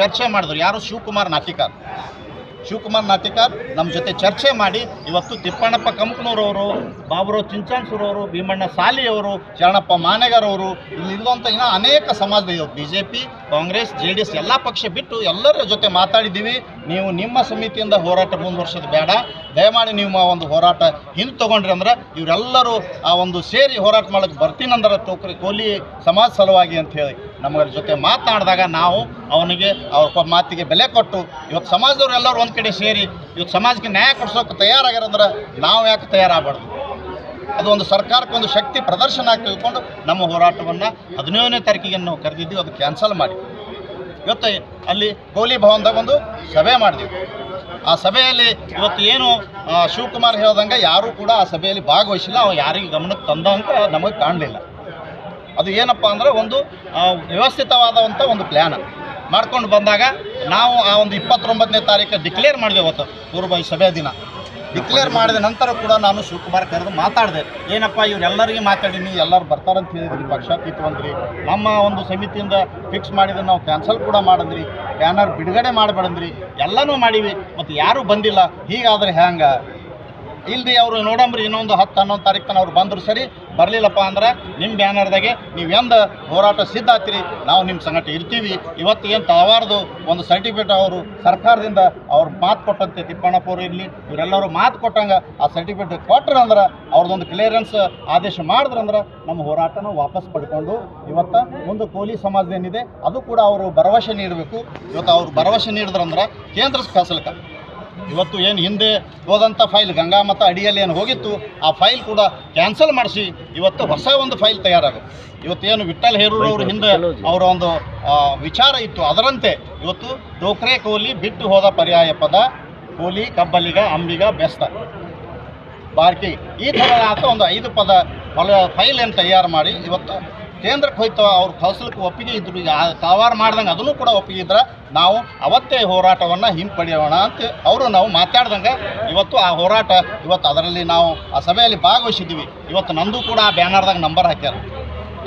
ಚರ್ಚೆ ಮಾಡಿದ್ರು. ಯಾರು? ಶಿವಕುಮಾರ್ ನಾಟಿಕಾರ್ ನಮ್ಮ ಜೊತೆ ಚರ್ಚೆ ಮಾಡಿ ಇವತ್ತು ತಿಪ್ಪಣ್ಣಪ್ಪ ಕಂಕನೂರವರು, ಬಾಬುರಾವ್ ಚಿಂಚಾನ್ಸೂರವರು, ಭೀಮಣ್ಣ ಸಾಲಿಯವರು, ಶರಣಪ್ಪ ಮಾನೆಗರವರು, ಇಲ್ಲಿರುವಂಥ ಇನ್ನೂ ಅನೇಕ ಸಮಾಜದ BJP, ಕಾಂಗ್ರೆಸ್, JDS ಎಲ್ಲ ಪಕ್ಷ ಬಿಟ್ಟು ಎಲ್ಲರ ಜೊತೆ ಮಾತಾಡಿದ್ದೀವಿ. ನೀವು ನಿಮ್ಮ ಸಮಿತಿಯಿಂದ ಹೋರಾಟ ಮುಂದುವರ್ಸೋದು ಬೇಡ, ದಯಮಾಡಿ ನೀವು ಒಂದು ಹೋರಾಟ ಹಿಂದೆ ತೊಗೊಂಡ್ರಿ ಅಂದ್ರೆ ಇವರೆಲ್ಲರೂ ಆ ಒಂದು ಸೇರಿ ಹೋರಾಟ ಮಾಡೋಕ್ಕೆ ಬರ್ತೀನಂದ್ರೆ ಕೋಲಿ ಸಮಾಜ ಸಲುವಾಗಿ ಅಂತ ಹೇಳಿ ನಮ್ಮರ ಜೊತೆ ಮಾತನಾಡಿದಾಗ ನಾವು ಅವನಿಗೆ ಅವ್ರ ಮಾತಿಗೆ ಬೆಲೆ ಕೊಟ್ಟು ಇವತ್ತು ಸಮಾಜದವ್ರು ಎಲ್ಲರೂ ಒಂದು ಕಡೆ ಸೇರಿ ಇವತ್ತು ಸಮಾಜಕ್ಕೆ ನ್ಯಾಯ ಕೊಡಿಸೋಕೆ ತಯಾರಾಗ್ಯಾರಂದ್ರೆ ನಾವು ಯಾಕೆ ತಯಾರಾಗಬಾರ್ದು? ಅದು ಒಂದು ಸರ್ಕಾರಕ್ಕೆ ಒಂದು ಶಕ್ತಿ ಪ್ರದರ್ಶನ ಆಗಿ ತಿಳ್ಕೊಂಡು ನಮ್ಮ ಹೋರಾಟವನ್ನು 17ನೇ ತಾರೀಕಿಗೆ ನಾವು ಕರೆದಿದ್ದೀವಿ. ಅದು ಕ್ಯಾನ್ಸಲ್ ಮಾಡಿ ಇವತ್ತು ಅಲ್ಲಿ ಕೋಲಿ ಭವನದಾಗ ಒಂದು ಸಭೆ ಮಾಡಿದ್ವಿ. ಆ ಸಭೆಯಲ್ಲಿ ಇವತ್ತು ಏನು ಶಿವಕುಮಾರ್ ಹೇಳ್ದಂಗೆ ಯಾರೂ ಕೂಡ ಆ ಸಭೆಯಲ್ಲಿ ಭಾಗವಹಿಸಿಲ್ಲ, ಅವ ಯಾರಿಗೆ ಗಮನಕ್ಕೆ ತಂದಂತ ನಮಗೆ ಕಾಣಲಿಲ್ಲ. ಅದು ಏನಪ್ಪ ಅಂದರೆ ಒಂದು ವ್ಯವಸ್ಥಿತವಾದಂಥ ಒಂದು ಪ್ಲ್ಯಾನ್ ಮಾಡ್ಕೊಂಡು ಬಂದಾಗ ನಾವು ಆ ಒಂದು 29ನೇ ತಾರೀಕು ಡಿಕ್ಲೇರ್ ಮಾಡಿದೆ. ಅವತ್ತು ಪೂರ್ವ ಸಭೆ ದಿನ ಡಿಕ್ಲೇರ್ ಮಾಡಿದ ನಂತರ ಕೂಡ ನಾನು ಶಿವಕುಮಾರ್ ಕರೆದು ಮಾತಾಡಿದೆ. ಏನಪ್ಪ ಇವರೆಲ್ಲರಿಗೆ ಮಾತಾಡೀನಿ, ಎಲ್ಲರೂ ಬರ್ತಾರಂತ ಹೇಳಿದ್ರಿ, ಪಕ್ಷಾತೀತವಂದ್ರಿ, ನಮ್ಮ ಒಂದು ಸಮಿತಿಯಿಂದ ಫಿಕ್ಸ್ ಮಾಡಿದ್ರೆ ನಾವು ಕ್ಯಾನ್ಸಲ್ ಕೂಡ ಮಾಡಿದ್ರಿ, ಬ್ಯಾನರ್ ಬಿಡುಗಡೆ ಮಾಡಬೇಡಂದ್ರಿ, ಎಲ್ಲನೂ ಮಾಡೀವಿ, ಮತ್ತು ಯಾರೂ ಬಂದಿಲ್ಲ. ಹೀಗಾದರೆ ಹ್ಯಾಂಗೆ? ಇಲ್ರಿ ಅವರು ನೋಡಂಬ್ರಿ ಇನ್ನೊಂದು 10-11 ತಾರೀಕು ತನಕ ಅವ್ರು ಬಂದರು ಸರಿ, ಬರಲಿಲ್ಲಪ್ಪ ಅಂದ್ರೆ ನಿಮ್ಮ ಬ್ಯಾನರ್ದಾಗೆ ನೀವು ಎಂದು ಹೋರಾಟ ಸಿದ್ಧ ಆಗ್ತೀರಿ, ನಾವು ನಿಮ್ಮ ಸಂಗಟ ಇರ್ತೀವಿ. ಇವತ್ತು ಏನು ತಳವಾರದು ಒಂದು ಸರ್ಟಿಫಿಕೇಟ್ ಅವರು ಸರ್ಕಾರದಿಂದ ಅವ್ರು ಮಾತು ಕೊಟ್ಟಂತೆ, ತಿಪ್ಪಣ್ಣಪ್ಪವ್ರು ಇರಲಿ ಇವರೆಲ್ಲರೂ ಮಾತು ಕೊಟ್ಟಂಗೆ ಆ ಸರ್ಟಿಫಿಕೇಟ್ ಕೊಟ್ರಂದ್ರೆ ಅವ್ರದ್ದೊಂದು ಕ್ಲಿಯರೆನ್ಸ್ ಆದೇಶ ಮಾಡಿದ್ರಂದ್ರೆ ನಮ್ಮ ಹೋರಾಟನ ವಾಪಸ್ ಪಡ್ಕೊಂಡು ಇವತ್ತು ಮುಂದೆ ಕೋಲಿ ಸಮಾಜದೇನಿದೆ ಅದು ಕೂಡ ಅವರು ಭರವಸೆ ನೀಡಬೇಕು. ಇವತ್ತು ಅವ್ರು ಭರವಸೆ ನೀಡಿದ್ರಂದ್ರೆ ಕೇಂದ್ರ ಕಳಿಸ್ಲಿಕ್ಕೆ ಇವತ್ತು ಏನು ಹಿಂದೆ ಹೋದಂಥ ಫೈಲ್ ಗಂಗಾ ಮತ ಅಡಿಯಲ್ಲಿ ಏನು ಹೋಗಿತ್ತು ಆ ಫೈಲ್ ಕೂಡ ಕ್ಯಾನ್ಸಲ್ ಮಾಡಿಸಿ ಇವತ್ತು ಹೊಸ ಒಂದು ಫೈಲ್ ತಯಾರಾಗುತ್ತೆ. ಇವತ್ತೇನು ವಿಠ್ಠಲ್ ಹೇರೂರವರು ಹಿಂದೆ ಅವರ ಒಂದು ವಿಚಾರ ಇತ್ತು, ಅದರಂತೆ ಇವತ್ತು ಡೋಕ್ರೆ ಕೋಲಿ ಬಿಟ್ಟು ಹೋದ ಪರ್ಯಾಯ ಪದ ಕೋಲಿ, ಕಬ್ಬಲಿಗ, ಅಂಬಿಗ, ಬೆಸ್ತ, ಬಾರ್ಕಿ ಈ ಥರ ಆತ ಒಂದು 5 ಪದ ಫೈಲ್ ಏನು ತಯಾರು ಮಾಡಿ ಇವತ್ತು ಕೇಂದ್ರಕ್ಕೆ ಹೋಯ್ತು. ಅವ್ರು ಕಳಿಸ್ಲಿಕ್ಕೆ ಒಪ್ಪಿಗೆ ಇದ್ರು, ತಾವಾರು ಮಾಡ್ದಂಗೆ ಅದನ್ನು ಕೂಡ ಒಪ್ಪಿಗೆ ಇದ್ರೆ ನಾವು ಅವತ್ತೇ ಹೋರಾಟವನ್ನು ಹಿಂಪಡೆಯೋಣ ಅಂತ ನಾವು ಮಾತಾಡ್ದಂಗೆ ಇವತ್ತು ಆ ಹೋರಾಟ ಇವತ್ತು ಅದರಲ್ಲಿ ನಾವು ಆ ಸಭೆಯಲ್ಲಿ ಭಾಗವಹಿಸಿದ್ದೀವಿ. ಇವತ್ತು ನಂದು ಕೂಡ ಆ ಬ್ಯಾನರ್ದಾಗ ನಂಬರ್ ಹಾಕ್ಯಾರ.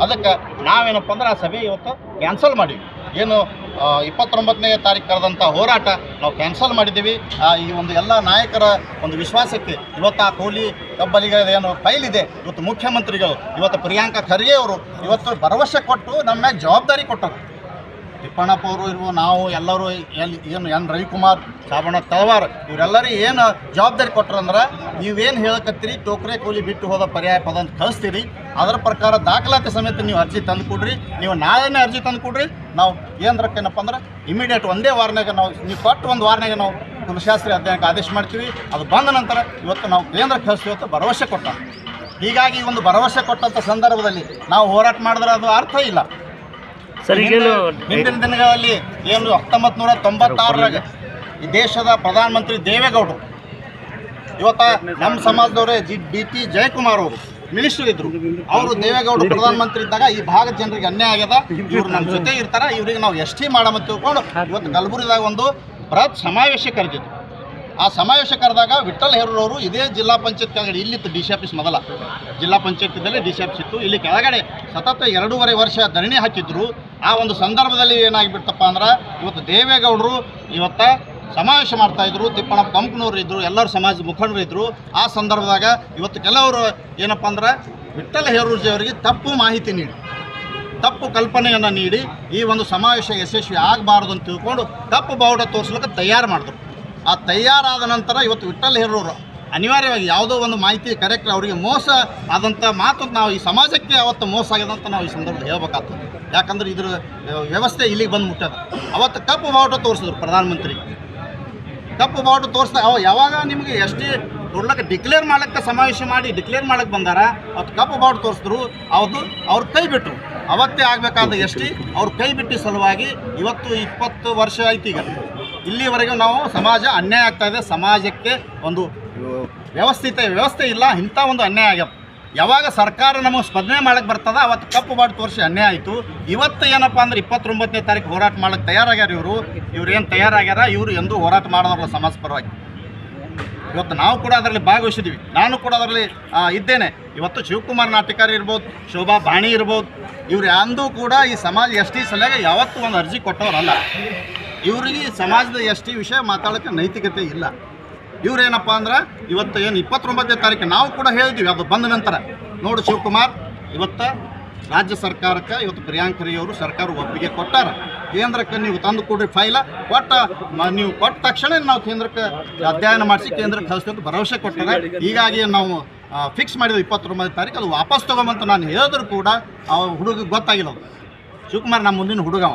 ಅದಕ್ಕೆ ನಾವೇನಪ್ಪ ಅಂದ್ರೆ ಆ ಸಭೆ ಇವತ್ತು ಕ್ಯಾನ್ಸಲ್ ಮಾಡಿವಿ. ಏನು 29ನೇ ತಾರೀಕು ಕರೆದಂಥ ಹೋರಾಟ ನಾವು ಕ್ಯಾನ್ಸಲ್ ಮಾಡಿದ್ದೀವಿ. ಈ ಒಂದು ಎಲ್ಲ ನಾಯಕರ ಒಂದು ವಿಶ್ವಾಸಕ್ಕೆ ಇವತ್ತು ಆ ಕೋಲಿ ಕಬ್ಬಲಿಗ ಏನು ಫೈಲ್ ಇದೆ, ಇವತ್ತು ಮುಖ್ಯಮಂತ್ರಿಗಳು, ಇವತ್ತು ಪ್ರಿಯಾಂಕಾ ಖರ್ಗೆ ಅವರು ಇವತ್ತು ಭರವಸೆ ಕೊಟ್ಟು ನಮ್ಮ ಮ್ಯಾಗ ಜವಾಬ್ದಾರಿ ಕೊಟ್ಟರು. ತಿಪ್ಪಣ್ಣಪ್ಪ ಅವರು ಇರುವ ನಾವು ಎಲ್ಲರೂ ಏನು ರವಿಕುಮಾರ್, ಸಾಬಣ್ಣ ತಳವಾರ್ ಇವರೆಲ್ಲರೂ ಏನು ಜವಾಬ್ದಾರಿ ಕೊಟ್ಟರಂದ್ರೆ ನೀವೇನು ಹೇಳಕತ್ತೀರಿ ಟೋಕ್ರೆ ಕೋಲಿ ಬಿಟ್ಟು ಹೋದ ಪರ್ಯಾಯ ಪದ ಅಂತ ಕಳಿಸ್ತೀರಿ, ಅದರ ಪ್ರಕಾರ ದಾಖಲಾತಿ ಸಮೇತ ನೀವು ಅರ್ಜಿ ತಂದು ಕೊಡ್ರಿ, ನೀವು ನಾಳೆನೇ ಅರ್ಜಿ ತಂದು ಕೊಡ್ರಿ, ನಾವು ಏನರಕ್ಕೇನಪ್ಪ ಅಂದ್ರೆ ಇಮಿಡಿಯೇಟ್ ಒಂದೇ ವಾರನಾಗ ನೀವು ಕೊಟ್ಟು ಒಂದು ವಾರನಾಗ ನಾವು ಕುಲಶಾಸ್ತ್ರಿ ಅಧ್ಯಯನಕ್ಕೆ ಆದೇಶ ಮಾಡ್ತೀವಿ. ಅದು ಬಂದ ನಂತರ ಇವತ್ತು ನಾವು ಕೇಂದ್ರಕ್ಕೆ ಕಳಿಸ್ತೀವಿ ಅಂತ ಭರವಸೆ ಕೊಟ್ಟ. ಹೀಗಾಗಿ ಒಂದು ಭರವಸೆ ಕೊಟ್ಟಂಥ ಸಂದರ್ಭದಲ್ಲಿ ನಾವು ಹೋರಾಟ ಮಾಡಿದ್ರೆ ಅದು ಅರ್ಥ ಇಲ್ಲ. ಹಿಂದಿನ ದಿನಗಳಲ್ಲಿ ಏನು 1996ರಾಗ ಈ ದೇಶದ ಪ್ರಧಾನಮಂತ್ರಿ ದೇವೇಗೌಡರು, ಇವತ್ತು ನಮ್ಮ ಸಮಾಜದವರೇ DT ಜಯಕುಮಾರ್ ಅವರು ಮಿನಿಸ್ಟರ್ ಇದ್ರು, ಅವರು ದೇವೇಗೌಡರು ಪ್ರಧಾನಮಂತ್ರಿ ಇದ್ದಾಗ ಈ ಭಾಗದ ಜನರಿಗೆ ಅನ್ಯಾಯ ಆಗ್ಯದ, ಇವ್ರು ನಮ್ಮ ಜೊತೆ ಇರ್ತಾರೆ, ಇವ್ರಿಗೆ ನಾವು ST ಮಾಡಮಂತ ತಿಳ್ಕೊಂಡು ಇವತ್ತು ಕಲಬುರಗಿದಾಗ ಒಂದು ಬೃಹತ್ ಸಮಾವೇಶ ಕರೆದಿದ್ರು. ಆ ಸಮಾವೇಶ ಕರೆದಾಗ ವಿಠ್ಠಲ್ ಹೇರೂರವರು ಇದೇ ಜಿಲ್ಲಾ ಪಂಚಾಯತ್ ಕೆಳಗಡೆ ಇಲ್ಲಿತ್ತು DC ಆಫೀಸ್, ಮೊದಲ ಜಿಲ್ಲಾ ಪಂಚಾಯತಿದಲ್ಲಿ DC ಆಫೀಸ್ ಇತ್ತು, ಇಲ್ಲಿ ಕೆಳಗಡೆ ಸತತ 2.5 ವರ್ಷ ಧರಣಿ ಹಾಕಿದ್ರು. ಆ ಒಂದು ಸಂದರ್ಭದಲ್ಲಿ ಏನಾಗಿಬಿಡ್ತಪ್ಪ ಅಂದ್ರೆ ಇವತ್ತು ದೇವೇಗೌಡರು ಇವತ್ತು ಸಮಾವೇಶ ಮಾಡ್ತಾಯಿದ್ರು, ತಿಪ್ಪಣ್ಣಪ್ಪ ಕಂಕನೂರು ಇದ್ದರು, ಎಲ್ಲರೂ ಸಮಾಜ ಮುಖಂಡರು ಇದ್ದರು. ಆ ಸಂದರ್ಭದಾಗ ಇವತ್ತು ಕೆಲವರು ಏನಪ್ಪ ಅಂದ್ರೆ ವಿಠ್ಠಲ್ ಹೇರೂರ್ಜಿಯವರಿಗೆ ತಪ್ಪು ಮಾಹಿತಿ ನೀಡಿ, ತಪ್ಪು ಕಲ್ಪನೆಯನ್ನು ನೀಡಿ ಈ ಒಂದು ಸಮಾವೇಶ ಯಶಸ್ವಿ ಆಗಬಾರ್ದು ಅಂತ ತಿಳ್ಕೊಂಡು ತಪ್ಪು ಬಾವುಟ ತೋರಿಸ್ಲಿಕ್ಕೆ ತಯಾರು ಮಾಡಿದ್ರು. ಆ ತಯಾರಾದ ನಂತರ ಇವತ್ತು ವಿಠ್ಠಲ್ ಹೇರೂರು ಅನಿವಾರ್ಯವಾಗಿ ಯಾವುದೋ ಒಂದು ಮಾಹಿತಿ ಕರೆಕ್ಟ್ ಅವರಿಗೆ ಮೋಸ ಆದಂಥ ಮಾತು ನಾವು ಈ ಸಮಾಜಕ್ಕೆ ಅವತ್ತು ಮೋಸ ಆಗಿದೆ ಅಂತ ನಾವು ಈ ಸಂದರ್ಭದಲ್ಲಿ ಹೇಳ್ಬೇಕಾಗ್ತದೆ. ಯಾಕಂದ್ರೆ ಇದ್ರ ವ್ಯವಸ್ಥೆ ಇಲ್ಲಿಗೆ ಬಂದು ಮುಟ್ಟದ. ಅವತ್ತು ಕಪ್ಪು ಬಾವುಟ ತೋರಿಸಿದ್ರು ಪ್ರಧಾನಮಂತ್ರಿ, ಕಪ್ಪು ಬಾವುಟ ತೋರಿಸ್ತಾ ಯಾವಾಗ ನಿಮಗೆ ST ಕೊಡ್ಲಿಕ್ಕೆ ಡಿಕ್ಲೇರ್ ಮಾಡೋಕ್ಕೆ ಸಮಾವೇಶ ಮಾಡಿ ಡಿಕ್ಲೇರ್ ಮಾಡೋಕ್ಕೆ ಬಂದಾರ, ಅವತ್ತು ಕಪ್ಪು ಬಾವುಟ ತೋರಿಸಿದ್ರು, ಅವ್ರು ಕೈ ಬಿಟ್ಟರು. ಅವತ್ತೇ ಆಗಬೇಕಾದ ST ಅವ್ರು ಕೈ ಬಿಟ್ಟ ಸಲುವಾಗಿ ಇವತ್ತು 20 ವರ್ಷ ಆಯ್ತು. ಈಗ ಇಲ್ಲಿವರೆಗೂ ನಾವು ಸಮಾಜ ಅನ್ಯಾಯ ಆಗ್ತಾಯಿದೆ, ಸಮಾಜಕ್ಕೆ ಒಂದು ವ್ಯವಸ್ಥೆ ಇಲ್ಲ, ಇಂಥ ಒಂದು ಅನ್ಯಾಯ ಆಗ್ಯದ. ಯಾವಾಗ ಸರ್ಕಾರ ನಮಗೆ ಸ್ಪಂದನೆ ಮಾಡೋಕ್ಕೆ ಬರ್ತದ ಅವತ್ತು ಕಪ್ಪು ಬಾವುಟ ತೋರಿಸಿ ಅನ್ಯಾಯ ಆಯಿತು. ಇವತ್ತು ಏನಪ್ಪ ಅಂದ್ರೆ 29ನೇ ತಾರೀಕು ಹೋರಾಟ ಮಾಡೋಕ್ಕೆ ತಯಾರಾಗ್ಯಾರ. ಇವ್ರು ಏನು ತಯಾರಾಗ್ಯಾರ, ಇವರು ಎಂದೂ ಹೋರಾಟ ಮಾಡೋದ್ರಲ್ಲ ಸಮಾಜ ಪರವಾಗಿ. ಇವತ್ತು ನಾವು ಕೂಡ ಅದರಲ್ಲಿ ಭಾಗವಹಿಸಿದ್ದೀವಿ, ನಾನು ಕೂಡ ಅದರಲ್ಲಿ ಇದ್ದೇನೆ. ಇವತ್ತು ಶಿವಕುಮಾರ್ ನಾಟಿಕಾರ್ ಇರ್ಬೋದು, ಶೋಭಾ ಬಾಣಿ ಇರ್ಬೋದು, ಇವ್ರು ಅಂದೂ ಕೂಡ ಈ ಸಮಾಜ ST ಸಲುವಾಗಿ ಯಾವತ್ತೂ ಒಂದು ಅರ್ಜಿ ಕೊಟ್ಟವರಲ್ಲ. ಇವರಿಗೆ ಸಮಾಜದ ಎಸ್.ಟಿ ವಿಷಯ ಮಾತಾಡೋಕ್ಕೆ ನೈತಿಕತೆ ಇಲ್ಲ. ಇವರೇನಪ್ಪ ಅಂದ್ರೆ ಇವತ್ತು ಏನು 29ನೇ ತಾರೀಕು ನಾವು ಕೂಡ ಹೇಳಿದ್ವಿ, ಅದು ಬಂದ ನಂತರ ನೋಡು ಶಿವಕುಮಾರ್, ಇವತ್ತು ರಾಜ್ಯ ಸರ್ಕಾರಕ್ಕೆ ಇವತ್ತು ಪ್ರಿಯಾಂಕ್ ಖರ್ಗೆ ಅವರು ಸರ್ಕಾರ ಒಪ್ಪಿಗೆ ಕೊಟ್ಟಾರ. ಕೇಂದ್ರಕ್ಕೆ ನೀವು ತಂದು ಕೊಡ್ರಿ ಫೈಲ ನೀವು ಕೊಟ್ಟ ತಕ್ಷಣ ನಾವು ಕೇಂದ್ರಕ್ಕೆ ಅಧ್ಯಯನ ಮಾಡಿಸಿ ಕೇಂದ್ರಕ್ಕೆ ಕಳಿಸ್ತೀವಿ ಅಂತ ಭರವಸೆ ಕೊಟ್ಟಾರೆ. ಹೀಗಾಗಿ ನಾವು ಫಿಕ್ಸ್ ಮಾಡಿದ್ವಿ 29ನೇ ತಾರೀಕು, ಅದು ವಾಪಸ್ ತೊಗೊಂಬಂತ ನಾನು ಹೇಳಿದ್ರು ಕೂಡ ಆ ಹುಡುಗ ಗೊತ್ತಾಗಿಲ್ಲ. ಅದು ಶಿವಕುಮಾರ್ ನಮ್ಮ ಮುಂದಿನ ಹುಡುಗವ,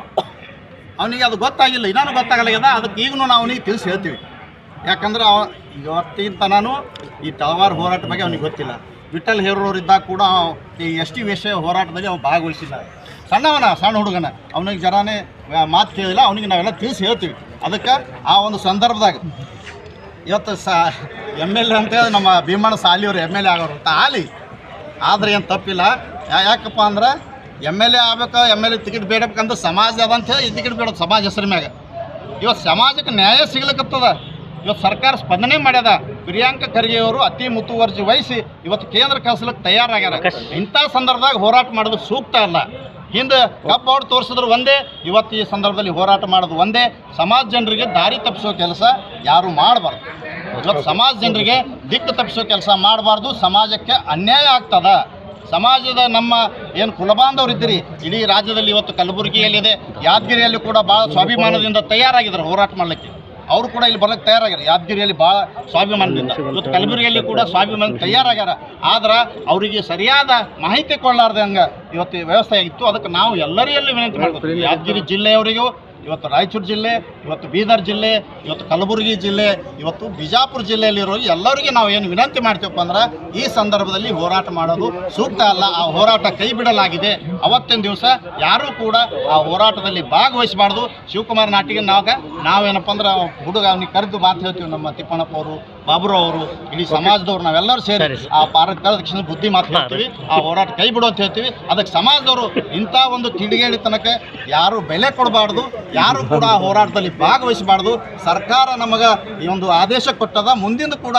ಅವನಿಗೆ ಅದು ಗೊತ್ತಾಗಿಲ್ಲ, ಇನ್ನೂ ಗೊತ್ತಾಗಲ್ಲ. ಅದಕ್ಕೆ ಈಗಲೂ ನಾವು ಅವನಿಗೆ ತಿಳಿಸಿ ಹೇಳ್ತೀವಿ. ಯಾಕಂದ್ರೆ ಇವತ್ತಿನ ತನೂ ಈ ತಳವಾರ ಹೋರಾಟ ಬಗ್ಗೆ ಅವನಿಗೆ ಗೊತ್ತಿಲ್ಲ. ವಿಠಲ್ ಹೇರೂರಿದ್ದಾಗ ಕೂಡ ಈ ಎಸ್.ಟಿ ವಿಷಯ ಹೋರಾಟದಲ್ಲಿ ಅವ್ನು ಭಾಗವಹಿಸಿಲ್ಲ. ಸಣ್ಣ ಹುಡುಗನ, ಅವನಿಗೆ ಜರಾನೇ ಮಾತು ಕೇಳಿಲ್ಲ. ಅವನಿಗೆ ನಾವೆಲ್ಲ ತಿಳಿಸಿ ಹೇಳ್ತೀವಿ. ಅದಕ್ಕೆ ಆ ಒಂದು ಸಂದರ್ಭದಾಗ ಇವತ್ತು ಎಮ್.ಎಲ್.ಎ ಅಂತ ಹೇಳಿ ನಮ್ಮ ಭೀಮಣ್ಣ ಸಾಲಿಯವರು ಎಮ್.ಎಲ್.ಎ ಆಗೋರು ಅಂತ ಆಲಿ, ಆದರೆ ಏನು ತಪ್ಪಿಲ್ಲ. ಯಾಕಪ್ಪ ಅಂದ್ರೆ ಎಮ್.ಎಲ್.ಎ ಆಗ್ಬೇಕು, ಎಮ್.ಎಲ್.ಎ ಟಿಕೆಟ್ ಬೇಡಬೇಕಂದ್ರೆ ಸಮಾಜ ಅದಂತ ಹೇಳಿ ಟಿಕೆಟ್ ಬೇಡೋದು ಸಮಾಜ ಹೆಸರು ಮ್ಯಾಗ. ಇವತ್ತು ಸಮಾಜಕ್ಕೆ ನ್ಯಾಯ ಸಿಗ್ಲಿಕ್ಕತ್ತದ. ಇವತ್ತು ಸರ್ಕಾರ ಸ್ಪಂದನೆ ಮಾಡ್ಯದ. ಪ್ರಿಯಾಂಕ್ ಖರ್ಗೆ ಅವರು ಅತಿ ಮುತುವರ್ಜಿ ವಹಿಸಿ ಇವತ್ತು ಕೇಂದ್ರ ಕಳಿಸ್ಲಿಕ್ಕೆ ತಯಾರಾಗ್ಯಾರ. ಇಂಥ ಸಂದರ್ಭದಾಗ ಹೋರಾಟ ಮಾಡೋದು ಸೂಕ್ತ ಅಲ್ಲ. ಹಿಂದೆ ಕಬ್ಬು ಬೋರ್ಡ್ ತೋರಿಸಿದ್ರು ಒಂದೇ, ಇವತ್ತು ಈ ಸಂದರ್ಭದಲ್ಲಿ ಹೋರಾಟ ಮಾಡೋದು ಒಂದೇ. ಸಮಾಜ ಜನರಿಗೆ ದಾರಿ ತಪ್ಪಿಸೋ ಕೆಲಸ ಯಾರು ಮಾಡಬಾರ್ದು. ಇವತ್ತು ಸಮಾಜ ಜನರಿಗೆ ದಿಕ್ಕು ತಪ್ಪಿಸೋ ಕೆಲಸ ಮಾಡಬಾರ್ದು. ಸಮಾಜಕ್ಕೆ ಅನ್ಯಾಯ ಆಗ್ತದ. ಸಮಾಜದ ನಮ್ಮ ಏನು ಕುಲಬಾಂಧವರು ಇದ್ದೀರಿ ಇಡೀ ರಾಜ್ಯದಲ್ಲಿ ಇವತ್ತು ಕಲಬುರಗಿಯಲ್ಲಿದೆ, ಯಾದಗಿರಿಯಲ್ಲಿ ಕೂಡ ಭಾಳ ಸ್ವಾಭಿಮಾನದಿಂದ ತಯಾರಾಗಿದ್ದಾರೆ ಹೋರಾಟ ಮಾಡಲಿಕ್ಕೆ. ಅವರು ಕೂಡ ಇಲ್ಲಿ ಬರೋಕ್ಕೆ ತಯಾರಾಗ್ಯಾರ. ಯಾದಗಿರಿಯಲ್ಲಿ ಭಾಳ ಸ್ವಾಭಿಮಾನದಿಂದ, ಇವತ್ತು ಕಲಬುರಗಿಯಲ್ಲಿ ಕೂಡ ಸ್ವಾಭಿಮಾನ ತಯಾರಾಗ್ಯಾರ. ಆದ್ರೆ ಅವರಿಗೆ ಸರಿಯಾದ ಮಾಹಿತಿ ಕೊಡಲಾರ್ದಂಗೆ ಇವತ್ತು ವ್ಯವಸ್ಥೆ ಆಗಿತ್ತು. ಅದಕ್ಕೆ ನಾವು ಎಲ್ಲರಲ್ಲಿ ವಿನಂತಿ ಮಾಡ್ತೀವಿ, ಯಾದಗಿರಿ ಜಿಲ್ಲೆಯವರಿಗೂ, ಇವತ್ತು ರಾಯಚೂರು ಜಿಲ್ಲೆ, ಇವತ್ತು ಬೀದರ್ ಜಿಲ್ಲೆ, ಇವತ್ತು ಕಲಬುರಗಿ ಜಿಲ್ಲೆ, ಇವತ್ತು ಬಿಜಾಪುರ ಜಿಲ್ಲೆಯಲ್ಲಿರೋ ಎಲ್ಲರಿಗೆ ನಾವು ಏನು ವಿನಂತಿ ಮಾಡ್ತೀವಪ್ಪ ಅಂದ್ರೆ ಈ ಸಂದರ್ಭದಲ್ಲಿ ಹೋರಾಟ ಮಾಡೋದು ಸೂಕ್ತ ಅಲ್ಲ. ಆ ಹೋರಾಟ ಕೈ ಬಿಡಲಾಗಿದೆ. ಅವತ್ತಿನ ದಿವಸ ಯಾರೂ ಕೂಡ ಆ ಹೋರಾಟದಲ್ಲಿ ಭಾಗವಹಿಸಬಾರ್ದು. ಶಿವಕುಮಾರ್ ನಾಟಿಗೆ ನಾವೇನಪ್ಪ ಅಂದ್ರೆ ಹುಡುಗ ಅವನಿಗೆ ಕರೆದು ಮಾತು ಹೇಳ್ತೀವಿ. ನಮ್ಮ ತಿಪ್ಪಣ್ಣಪ್ಪ ಅವರು, ಬಾಬುರಾವ್ ಅವರು, ಇಡೀ ಸಮಾಜದವ್ರು ನಾವೆಲ್ಲರೂ ಸೇರಿ ಆ ತಕ್ಷಣ ಬುದ್ಧಿ ಮಾತು ಹೇಳ್ತೀವಿ. ಆ ಹೋರಾಟ ಕೈ ಬಿಡು ಅಂತ ಹೇಳ್ತೀವಿ. ಅದಕ್ಕೆ ಸಮಾಜದವರು ಇಂಥ ಒಂದು ಕಿಡಿಗೇಡಿತನಕ್ಕೆ ಯಾರು ಬೆಲೆ ಕೊಡಬಾರ್ದು, ಯಾರು ಕೂಡ ಆ ಹೋರಾಟದಲ್ಲಿ ಭಾಗವಹಿಸಬಾರ್ದು. ಸರ್ಕಾರ ನಮಗೆ ಈ ಒಂದು ಆದೇಶ ಕೊಟ್ಟದ, ಮುಂದಿನ ಕೂಡ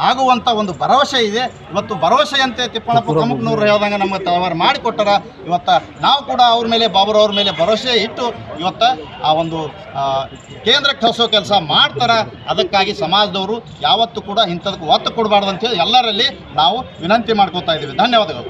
ಆಗುವಂಥ ಒಂದು ಭರವಸೆ ಇದೆ. ಇವತ್ತು ಭರವಸೆಯಂತೆ ತಿಪ್ಪಣ್ಣಪ್ಪ ಕಮಕ್ನೂರು ಹೇಳ್ದಂಗೆ ನಮಗೆ ತಳವಾರ ಮಾಡಿಕೊಟ್ಟಾರ. ಇವತ್ತು ನಾವು ಕೂಡ ಅವ್ರ ಮೇಲೆ, ಬಾಬುರವ್ರ ಮೇಲೆ ಭರವಸೆ ಇಟ್ಟು ಇವತ್ತು ಆ ಒಂದು ಕೇಂದ್ರಕ್ಕೆ ಕಳಿಸೋ ಕೆಲಸ ಮಾಡ್ತಾರೆ. ಅದಕ್ಕಾಗಿ ಸಮಾಜದವರು ಯಾವತ್ತೂ ಕೂಡ ಇಂಥದಕ್ಕೆ ಒತ್ತು ಕೊಡಬಾರ್ದು ಅಂತೇಳಿ ಎಲ್ಲರಲ್ಲಿ ನಾವು ವಿನಂತಿ ಮಾಡ್ಕೊತಾ ಇದ್ದೀವಿ. ಧನ್ಯವಾದಗಳು.